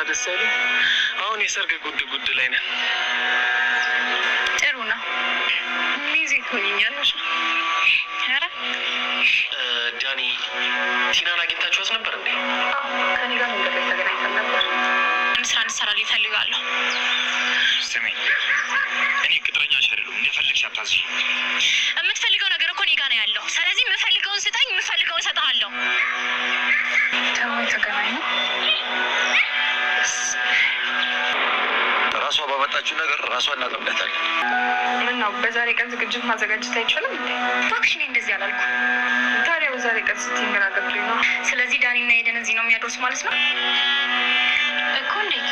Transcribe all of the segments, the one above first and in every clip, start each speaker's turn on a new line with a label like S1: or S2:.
S1: ደስ አይልም? አሁን የሰርግ ጉድ ላይ ነን።
S2: ጥሩ ነው። ሚዜ ትሆኛለሽ። ኧረ
S1: ዳኒ ቲናን አግኝታችኋት ነበር እንዴ?
S2: ከኔ ጋር መንገድ ላይ ተገናኝተን ነበር። ስራ እንሰራለን እፈልጋለሁ።
S1: ስሚ፣ እኔ ቅጥረኛሽ አይደለሁም። እንደፈለግሽ አታዝዢ።
S2: የምትፈልገው ነገር እኮ እኔ ጋር ነው ያለው። ስለዚህ የምፈልገውን ስጠኝ፣ የምፈልገውን እሰጥሃለሁ። ደግሞ ተገናኙ።
S3: ራሷ ባመጣችው ነገር ራሷ እናጠምዳታለን።
S2: ምን ነው በዛሬ ቀን ዝግጅት ማዘጋጀት አይቻልም እንዴ? እባክሽ እኔ እንደዚህ አላልኩም። ታዲያ በዛሬ ቀን ስትይ ግራ ገብቶኝ ነው። ስለዚህ ዳኒና ሄደን እዚህ ነው የሚያደርሱ ማለት ነው እኮ። እንዴት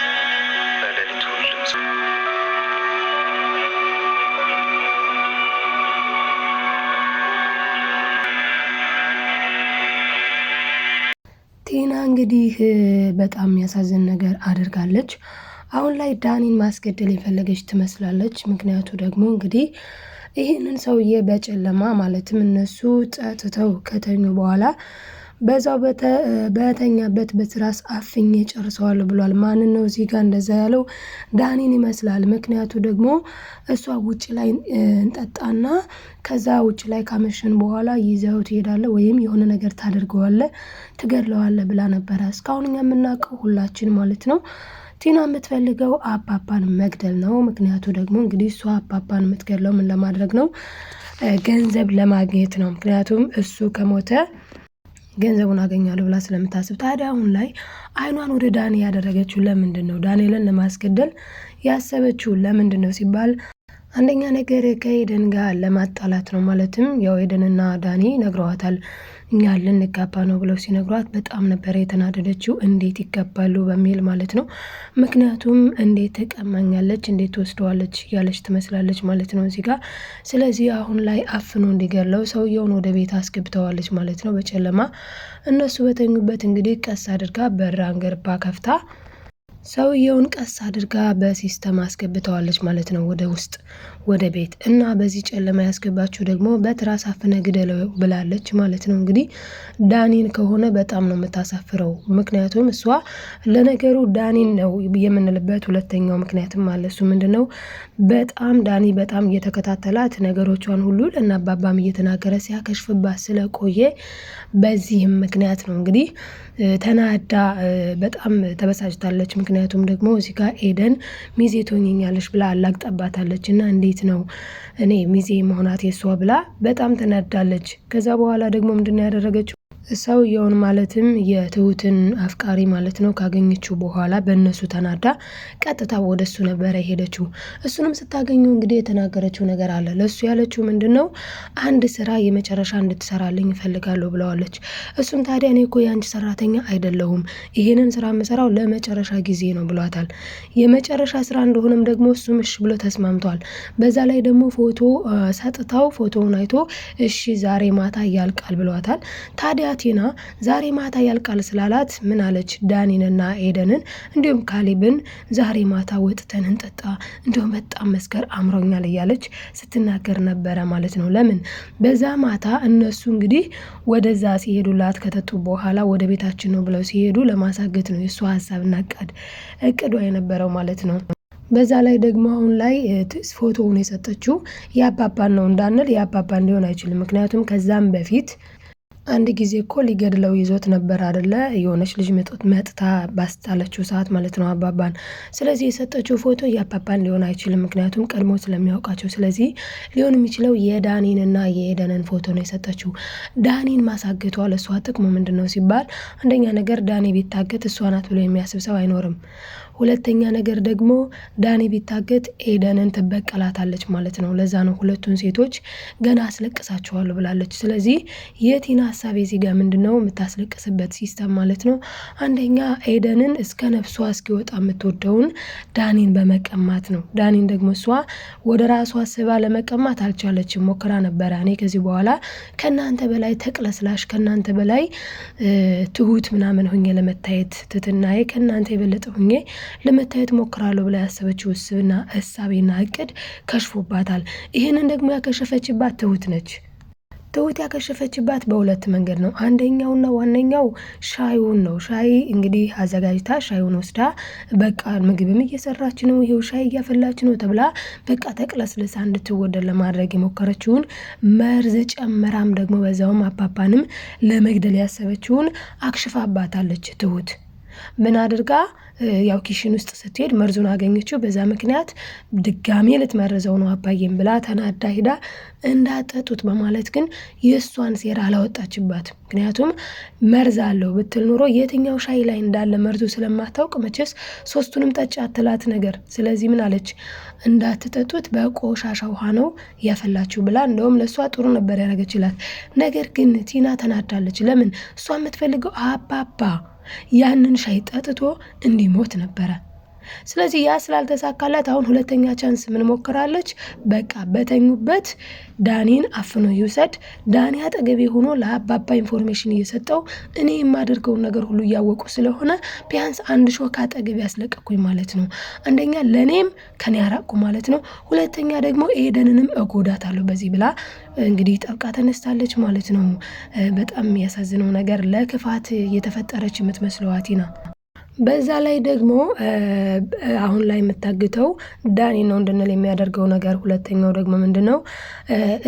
S3: በሌሊቱ ሁሉም ሰው
S4: ቲና እንግዲህ በጣም የሚያሳዝን ነገር አድርጋለች። አሁን ላይ ዳኒን ማስገደል የፈለገች ትመስላለች። ምክንያቱ ደግሞ እንግዲህ ይህንን ሰውዬ በጨለማ ማለትም እነሱ ጠጥተው ከተኙ በኋላ በዛው በተኛበት በትራስ አፍኜ ጨርሰዋለሁ ብሏል። ማንን ነው እዚህ ጋር እንደዛ ያለው? ዳኒን ይመስላል። ምክንያቱ ደግሞ እሷ ውጭ ላይ እንጠጣና ከዛ ውጭ ላይ ካመሸን በኋላ ይዘው ትሄዳለ ወይም የሆነ ነገር ታደርገዋለ ትገድለዋለ ብላ ነበረ። እስካሁን እኛ የምናውቀው ሁላችን ማለት ነው ቲና የምትፈልገው አባባን መግደል ነው። ምክንያቱ ደግሞ እንግዲህ እሷ አባባን የምትገድለው ምን ለማድረግ ነው? ገንዘብ ለማግኘት ነው። ምክንያቱም እሱ ከሞተ ገንዘቡን አገኛለሁ ብላ ስለምታስብ። ታዲያ አሁን ላይ አይኗን ወደ ዳኒ ያደረገችው ለምንድን ነው? ዳንኤልን ለማስገደል ያሰበችው ለምንድን ነው ሲባል አንደኛ ነገር ከኤደን ጋር ለማጣላት ነው። ማለትም ያው ኤደንና ዳኒ ነግረዋታል እኛ ልንጋባ ነው ብለው ሲነግሯት በጣም ነበር የተናደደችው። እንዴት ይጋባሉ በሚል ማለት ነው። ምክንያቱም እንዴት ትቀማኛለች፣ እንዴት ትወስደዋለች ያለች ትመስላለች ማለት ነው እዚህ ጋር። ስለዚህ አሁን ላይ አፍኖ እንዲገለው ሰውየውን ወደ ቤት አስገብተዋለች ማለት ነው በጨለማ። እነሱ በተኙበት እንግዲህ ቀስ አድርጋ በር አንገርባ ከፍታ ሰውየውን ቀስ አድርጋ በሲስተም አስገብተዋለች ማለት ነው ወደ ውስጥ ወደ ቤት። እና በዚህ ጨለማ ያስገባችው ደግሞ በትራስ አፍነ ግደለው ብላለች ማለት ነው። እንግዲህ ዳኒን ከሆነ በጣም ነው የምታሳፍረው። ምክንያቱም እሷ ለነገሩ ዳኒን ነው የምንልበት ሁለተኛው ምክንያትም አለ። እሱ ምንድነው? በጣም ዳኒ በጣም እየተከታተላት ነገሮቿን ሁሉ ለናባባም እየተናገረ ሲያከሽፍባት ስለቆየ በዚህም ምክንያት ነው እንግዲህ ተናዳ በጣም ተበሳጭታለች። ምክንያቱም ደግሞ እዚህ ጋር ኤደን ሚዜ ትሆኛለሽ ብላ አላግጣባታለች እና እንዴት ነው እኔ ሚዜ መሆናት የሷ ብላ በጣም ተናዳለች። ከዛ በኋላ ደግሞ ምንድነው ያደረገችው? ሰውየውን ማለትም የትሁትን አፍቃሪ ማለት ነው ካገኘችው በኋላ በእነሱ ተናዳ ቀጥታ ወደሱ ነበረ ሄደችው። እሱንም ስታገኙ እንግዲህ የተናገረችው ነገር አለ። ለሱ ያለችው ምንድነው? አንድ ስራ የመጨረሻ እንድትሰራልኝ እፈልጋለሁ ብለዋለች። እሱም ታዲያ እኔ እኮ ያንቺ ሰራተኛ አይደለሁም፣ ይሄንን ስራ የምሰራው ለመጨረሻ ጊዜ ነው ብሏታል። የመጨረሻ ስራ እንደሆነም ደግሞ እሱም እሺ ብሎ ተስማምቷል። በዛ ላይ ደግሞ ፎቶ ሰጥታው ፎቶውን አይቶ እሺ ዛሬ ማታ ያልቃል ብሏታል። ታዲያ ቲና ዛሬ ማታ ያልቃል ስላላት ምን አለች? ዳኒንና ኤደንን እንዲሁም ካሌብን ዛሬ ማታ ወጥተን እንጠጣ እንዲሁም በጣም መስከር አምሮኛል እያለች ስትናገር ነበረ ማለት ነው። ለምን በዛ ማታ እነሱ እንግዲህ ወደዛ ሲሄዱላት ከጠጡ በኋላ ወደ ቤታችን ነው ብለው ሲሄዱ ለማሳገት ነው የእሷ ሀሳብና እቅዷ የነበረው ማለት ነው። በዛ ላይ ደግሞ አሁን ላይ ፎቶውን የሰጠችው የአባባን ነው እንዳንል የአባባን ሊሆን አይችልም። ምክንያቱም ከዛም በፊት አንድ ጊዜ እኮ ሊገድለው ይዞት ነበር አይደለ? የሆነች ልጅ መጥታ ባስጣለችው ሰዓት ማለት ነው አባባን። ስለዚህ የሰጠችው ፎቶ የአባባን ሊሆን አይችልም፣ ምክንያቱም ቀድሞ ስለሚያውቃቸው። ስለዚህ ሊሆን የሚችለው የዳኒንና የኤደንን ፎቶ ነው የሰጠችው። ዳኒን ማሳገቷ ለእሷ ጥቅሙ ምንድን ነው ሲባል አንደኛ ነገር ዳኒ ቢታገት እሷ ናት ብሎ የሚያስብ ሰው አይኖርም። ሁለተኛ ነገር ደግሞ ዳኒ ቢታገት ኤደንን ትበቀላታለች ማለት ነው። ለዛ ነው ሁለቱን ሴቶች ገና አስለቅሳቸዋለሁ ብላለች። ስለዚህ የቲና ሀሳብ እዚህ ጋር ምንድነው የምታስለቅስበት ሲስተም ማለት ነው። አንደኛ ኤደንን እስከ ነፍሷ እስኪወጣ የምትወደውን ዳኒን በመቀማት ነው። ዳኒን ደግሞ እሷ ወደ ራሷ ስባ ለመቀማት አልቻለችም። ሞክራ ነበረ። እኔ ከዚህ በኋላ ከናንተ በላይ ተቅለስላሽ ከናንተ በላይ ትሁት ምናምን ሆኜ ለመታየት ትትናዬ ከናንተ የበለጠ ሆኜ ለመታየት ሞክራለሁ ብላ ያሰበችው ውስብና እሳቤና እቅድ ከሽፎባታል። ይህንን ደግሞ ያከሸፈችባት ትሁት ነች። ትሁት ያከሸፈችባት በሁለት መንገድ ነው። አንደኛውና ዋነኛው ሻዩን ነው። ሻይ እንግዲህ አዘጋጅታ ሻዩን ወስዳ በቃ ምግብም እየሰራች ነው፣ ይሄው ሻይ እያፈላች ነው ተብላ በቃ ተቅለስልሳ እንድትወደድ ለማድረግ የሞከረችውን መርዝ ጨምራም ደግሞ በዛውም አባባንም ለመግደል ያሰበችውን አክሽፋባታለች። ትሁት ምን አድርጋ ያው ኪሽን ውስጥ ስትሄድ መርዙን አገኘችው። በዛ ምክንያት ድጋሜ ልትመርዘው ነው አባዬም ብላ ተናዳ ሄዳ እንዳጠጡት በማለት ግን የእሷን ሴራ አላወጣችባት። ምክንያቱም መርዝ አለው ብትል ኑሮ የትኛው ሻይ ላይ እንዳለ መርዙ ስለማታውቅ መቼስ ሶስቱንም ጠጭ አትላት ነገር። ስለዚህ ምን አለች? እንዳትጠጡት በቆሻሻ ውሃ ነው ያፈላችሁ ብላ እንደውም ለእሷ ጥሩ ነበር ያደረገችላት። ነገር ግን ቲና ተናዳለች። ለምን? እሷ የምትፈልገው አባባ ያንን ሻይ ጠጥቶ እንዲሞት ነበረ። ስለዚህ ያ ስላልተሳካላት አሁን ሁለተኛ ቻንስ ምን ሞክራለች? በቃ በተኙበት ዳኒን አፍኖ ይውሰድ፣ ዳኒ አጠገቤ ሆኖ ለአባባ ኢንፎርሜሽን እየሰጠው እኔ የማደርገውን ነገር ሁሉ እያወቁ ስለሆነ ቢያንስ አንድ ሾክ አጠገቤ ያስለቀኩኝ ማለት ነው። አንደኛ ለእኔም ከኔ ያራቁ ማለት ነው፣ ሁለተኛ ደግሞ ኤደንንም እጎዳታለሁ በዚህ ብላ እንግዲህ ጠብቃ ተነስታለች ማለት ነው። በጣም የሚያሳዝነው ነገር ለክፋት የተፈጠረች የምትመስለው ቲና በዛ ላይ ደግሞ አሁን ላይ የምታግተው ዳኒ ነው እንድንል የሚያደርገው ነገር። ሁለተኛው ደግሞ ምንድነው?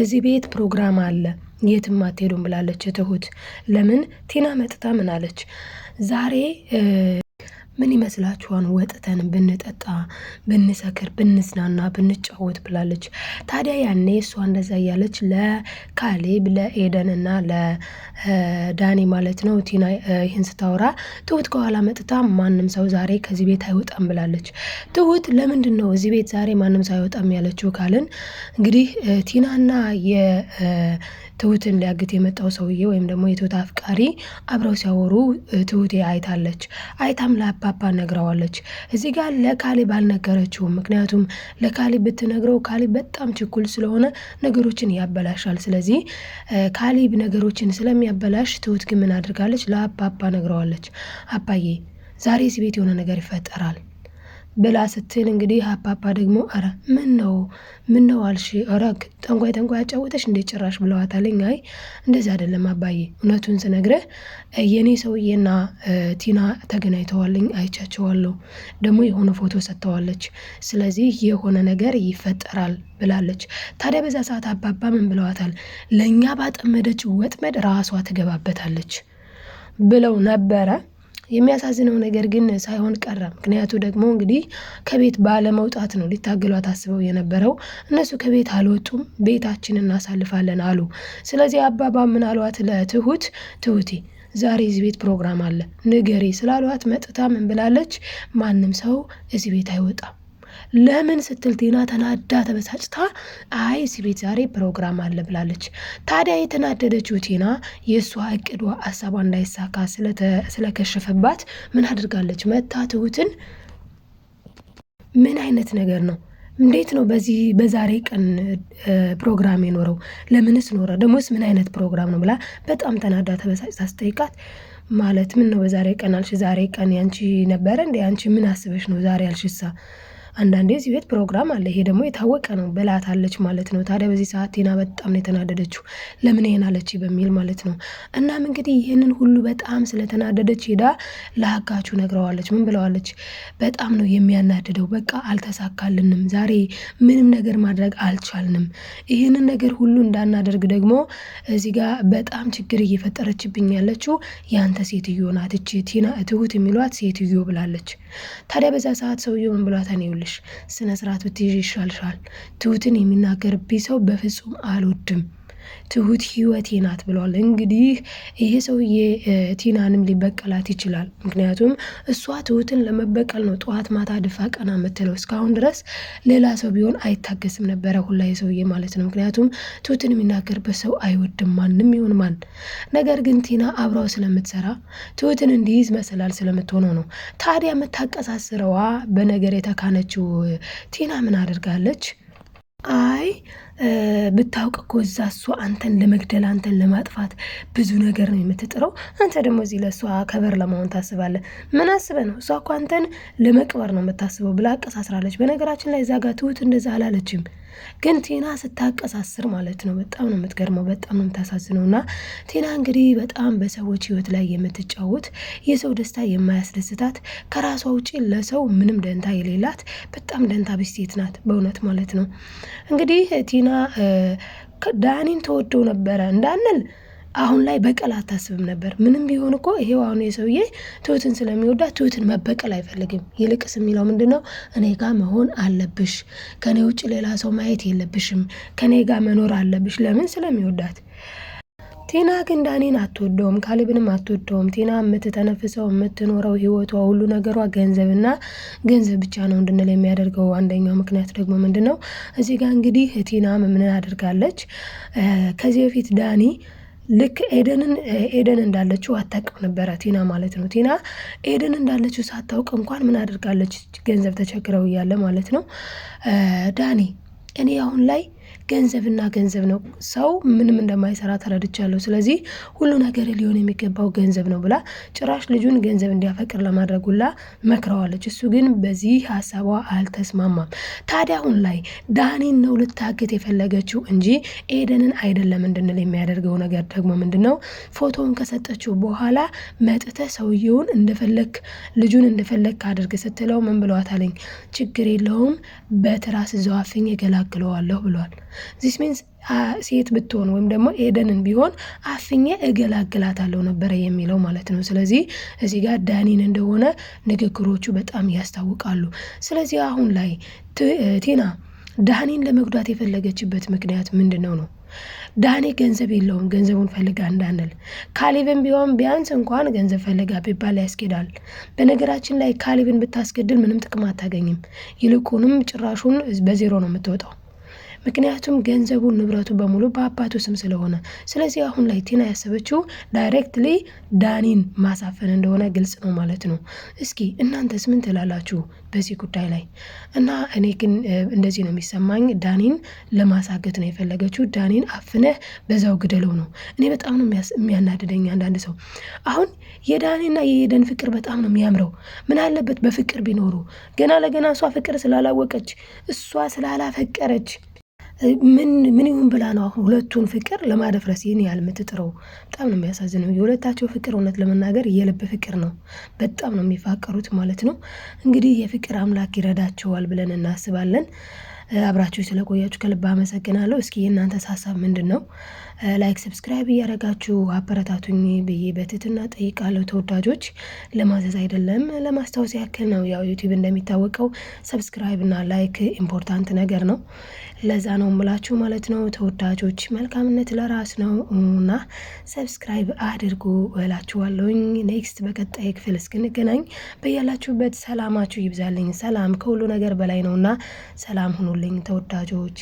S4: እዚህ ቤት ፕሮግራም አለ የትም አትሄዱም ብላለች ትሁት። ለምን? ቲና መጥታ ምን አለች? ዛሬ ምን ይመስላችኋል ወጥተን ብንጠጣ ብንሰክር ብንዝናና ብንጫወት ብላለች። ታዲያ ያኔ እሷ እንደዛ እያለች ለካሌብ ለኤደን እና ለዳኒ ማለት ነው ቲና ይህን ስታወራ ትሁት ከኋላ መጥታ ማንም ሰው ዛሬ ከዚህ ቤት አይወጣም ብላለች። ትሁት ለምንድን ነው እዚህ ቤት ዛሬ ማንም ሰው አይወጣም ያለችው ካልን እንግዲህ ቲናና ትሁትን ሊያግት የመጣው ሰውዬ ወይም ደግሞ የትሁት አፍቃሪ አብረው ሲያወሩ ትሁቴ አይታለች። አይታም ለአባባ ነግረዋለች። እዚህ ጋር ለካሌብ አልነገረችውም። ምክንያቱም ለካሌብ ብትነግረው ካሌብ በጣም ችኩል ስለሆነ ነገሮችን ያበላሻል። ስለዚህ ካሌብ ነገሮችን ስለሚያበላሽ ትሁት ግን ምን አድርጋለች? ለአባባ ነግረዋለች። አባዬ ዛሬ እዚህ ቤት የሆነ ነገር ይፈጠራል ብላ ስትል እንግዲህ አባባ ደግሞ አረ ምን ነው አልሽ? አረ ጠንቋይ ያጫወተሽ እንዴት ጭራሽ ብለዋታለኝ። አይ እንደዚህ አይደለም አባዬ፣ እውነቱን ስነግረህ የኔ ሰውዬና ቲና ተገናኝተዋልኝ አይቻቸዋለሁ፣ ደግሞ የሆነ ፎቶ ሰጥተዋለች። ስለዚህ የሆነ ነገር ይፈጠራል ብላለች። ታዲያ በዛ ሰዓት አባባ ምን ብለዋታል? ለእኛ ባጠመደች ወጥመድ ራሷ ትገባበታለች ብለው ነበረ። የሚያሳዝነው ነገር ግን ሳይሆን ቀረ። ምክንያቱ ደግሞ እንግዲህ ከቤት ባለመውጣት ነው ሊታገሏት አስበው የነበረው። እነሱ ከቤት አልወጡም፣ ቤታችን እናሳልፋለን አሉ። ስለዚህ አባባ ምን አሏት ለትሁት? ትሁቴ ዛሬ እዚህ ቤት ፕሮግራም አለ ንገሪ ስላሏት መጥታ ምን ብላለች? ማንም ሰው እዚህ ቤት አይወጣም። ለምን ስትል ቲና ተናዳ ተበሳጭታ አይ እዚህ ቤት ዛሬ ፕሮግራም አለ ብላለች። ታዲያ የተናደደችው ቲና የእሷ እቅዷ ሀሳቧ እንዳይሳካ ስለከሸፈባት ምን አድርጋለች? መታ ትሁትን ምን አይነት ነገር ነው? እንዴት ነው በዛሬ ቀን ፕሮግራም የኖረው? ለምንስ ኖረ? ደሞስ ምን አይነት ፕሮግራም ነው ብላ በጣም ተናዳ ተበሳጭታ ስጠይቃት ማለት ምን ነው በዛሬ ቀን አልሽ? ዛሬ ቀን ያንቺ ነበረ እንዴ? አንቺ ምን አስበሽ ነው ዛሬ አልሽሳ? አንዳንዴ እዚህ ቤት ፕሮግራም አለ፣ ይሄ ደግሞ የታወቀ ነው ብላታለች ማለት ነው። ታዲያ በዚህ ሰዓት ቲና በጣም ነው የተናደደችው። ለምን ይሄን አለች በሚል ማለት ነው። እናም እንግዲህ ይህንን ሁሉ በጣም ስለተናደደች ሄዳ ለአጋቹ ነግረዋለች። ምን ብለዋለች? በጣም ነው የሚያናድደው፣ በቃ አልተሳካልንም፣ ዛሬ ምንም ነገር ማድረግ አልቻልንም። ይህንን ነገር ሁሉ እንዳናደርግ ደግሞ እዚህ ጋር በጣም ችግር እየፈጠረችብኝ ያለችው ያንተ ሴትዮ ናት፣ እቺ ቲና ትሁት የሚሏት ሴትዮ ብላለች። ታዲያ በዛ ሰዓት ሰውየው ምን ብሏታል? ስነ ስርዓት ብትይዥ ይሻልሻል። ትሁትን የሚናገርብኝ ሰው በፍጹም አልወድም፣ ትሁት ህይወቴ ናት ብለዋል። እንግዲህ ይሄ ሰውዬ ቲናንም ሊበቀላት ይችላል። ምክንያቱም እሷ ትሁትን ለመበቀል ነው ጠዋት ማታ ድፋ ቀና የምትለው። እስካሁን ድረስ ሌላ ሰው ቢሆን አይታገስም ነበረ ሁላ ሰውዬ ማለት ነው። ምክንያቱም ትሁትን የሚናገርበት ሰው አይወድም ማንም ይሁን ማን። ነገር ግን ቲና አብራው ስለምትሰራ ትሁትን እንዲይዝ መሰላል ስለምትሆነው ነው። ታዲያ የምታቀሳስረዋ በነገር የተካነችው ቲና ምን አድርጋለች? አይ ብታውቅ እኮ እዛ እሷ አንተን ለመግደል አንተን ለማጥፋት ብዙ ነገር ነው የምትጥረው። አንተ ደግሞ እዚህ ለእሷ ከበር ለመሆን ታስባለህ። ምን አስበህ ነው? እሷ እኮ አንተን ለመቅበር ነው የምታስበው ብላ አቀሳስራለች። በነገራችን ላይ እዛ ጋር ትሁት እንደዛ አላለችም፣ ግን ቲና ስታቀሳስር ማለት ነው በጣም ነው የምትገርመው፣ በጣም ነው የምታሳዝነው። እና ቲና እንግዲህ በጣም በሰዎች ህይወት ላይ የምትጫወት የሰው ደስታ የማያስደስታት ከራሷ ውጪ ለሰው ምንም ደንታ የሌላት በጣም ደንታ ቢስ ሴት ናት በእውነት ማለት ነው። እንግዲህ ቲና ዳኒን ተወደው ነበረ እንዳንል አሁን ላይ በቀል አታስብም ነበር። ምንም ቢሆን እኮ ይሄው አሁን የሰውዬ ትሁትን ስለሚወዳት ትሁትን መበቀል አይፈልግም። ይልቅስ የሚለው ምንድን ነው? እኔ ጋር መሆን አለብሽ፣ ከኔ ውጭ ሌላ ሰው ማየት የለብሽም፣ ከኔ ጋር መኖር አለብሽ። ለምን? ስለሚወዳት። ቲና ግን ዳኒን አትወደውም፣ ካሌብንም አትወደውም። ቲና የምትተነፍሰው የምትኖረው ህይወቷ ሁሉ ነገሯ ገንዘብና ገንዘብ ብቻ ነው እንድንል የሚያደርገው አንደኛው ምክንያት ደግሞ ምንድን ነው? እዚህ ጋር እንግዲህ ቲና ምን አድርጋለች? ከዚህ በፊት ዳኒ ልክ ኤደን እንዳለችው አታውቅም ነበረ ቲና ማለት ነው። ቲና ኤደን እንዳለችው ሳታውቅ እንኳን ምን አድርጋለች? ገንዘብ ተቸግረው እያለ ማለት ነው ዳኒ እኔ አሁን ላይ ገንዘብና ገንዘብ ነው፣ ሰው ምንም እንደማይሰራ ተረድቻለሁ። ስለዚህ ሁሉ ነገር ሊሆን የሚገባው ገንዘብ ነው ብላ ጭራሽ ልጁን ገንዘብ እንዲያፈቅር ለማድረግ ሁላ መክረዋለች። እሱ ግን በዚህ ሀሳቧ አልተስማማም። ታዲያ አሁን ላይ ዳኒን ነው ልታግት የፈለገችው እንጂ ኤደንን አይደለም እንድንል የሚያደርገው ነገር ደግሞ ምንድን ነው? ፎቶውን ከሰጠችው በኋላ መጥተህ ሰውየውን እንደፈለግ ልጁን እንደፈለግ አድርግ ስትለው ምን ብለዋታለኝ? ችግር የለውም በትራስ ዘዋፍኝ እገላግለዋለሁ ብሏል። ዚስ ሚንስ ሴት ብትሆን ወይም ደግሞ ኤደንን ቢሆን አፍኜ እገላግላታለሁ ነበረ የሚለው ማለት ነው። ስለዚህ እዚህ ጋር ዳኒን እንደሆነ ንግግሮቹ በጣም ያስታውቃሉ። ስለዚህ አሁን ላይ ቲና ዳኒን ለመጉዳት የፈለገችበት ምክንያት ምንድን ነው? ዳኒ ገንዘብ የለውም፣ ገንዘቡን ፈልጋ እንዳንል። ካሌብን ቢሆን ቢያንስ እንኳን ገንዘብ ፈልጋ ቢባል ያስኬዳል። በነገራችን ላይ ካሌብን ብታስገድል ምንም ጥቅም አታገኝም። ይልቁንም ጭራሹን በዜሮ ነው የምትወጣው። ምክንያቱም ገንዘቡን ንብረቱ በሙሉ በአባቱ ስም ስለሆነ። ስለዚህ አሁን ላይ ቲና ያሰበችው ዳይሬክትሊ ዳኒን ማሳፈን እንደሆነ ግልጽ ነው ማለት ነው። እስኪ እናንተስ ምን ትላላችሁ በዚህ ጉዳይ ላይ? እና እኔ ግን እንደዚህ ነው የሚሰማኝ፣ ዳኒን ለማሳገት ነው የፈለገችው። ዳኒን አፍነህ በዛው ግደለው ነው። እኔ በጣም ነው የሚያናድደኝ አንዳንድ ሰው። አሁን የዳኒና የኤደን ፍቅር በጣም ነው የሚያምረው። ምን አለበት በፍቅር ቢኖሩ። ገና ለገና እሷ ፍቅር ስላላወቀች እሷ ስላላፈቀረች ምን ይሁን ብላ ነው አሁን ሁለቱን ፍቅር ለማደፍረስ ይህን ያህል የምትጥረው? በጣም ነው የሚያሳዝነው። የሁለታቸው ፍቅር እውነት ለመናገር የልብ ፍቅር ነው። በጣም ነው የሚፋቀሩት ማለት ነው። እንግዲህ የፍቅር አምላክ ይረዳቸዋል ብለን እናስባለን። አብራችሁ ስለቆያችሁ ከልብ አመሰግናለሁ። እስኪ የእናንተስ ሀሳብ ምንድን ነው? ላይክ ሰብስክራይብ እያደረጋችሁ አበረታቱኝ ብዬ በትህትና ጠይቃለሁ። ተወዳጆች ለማዘዝ አይደለም ለማስታወስ ያክል ነው። ያው ዩቲዩብ እንደሚታወቀው ሰብስክራይብ እና ላይክ ኢምፖርታንት ነገር ነው። ለዛ ነው ምላችሁ ማለት ነው። ተወዳጆች መልካምነት ለራስ ነው እና ሰብስክራይብ አድርጉ እላችኋለሁኝ። ኔክስት በቀጣይ ክፍል እስክንገናኝ በያላችሁበት ሰላማችሁ ይብዛልኝ። ሰላም ከሁሉ ነገር በላይ ነውና ሰላም ሁኑልኝ ተወዳጆች።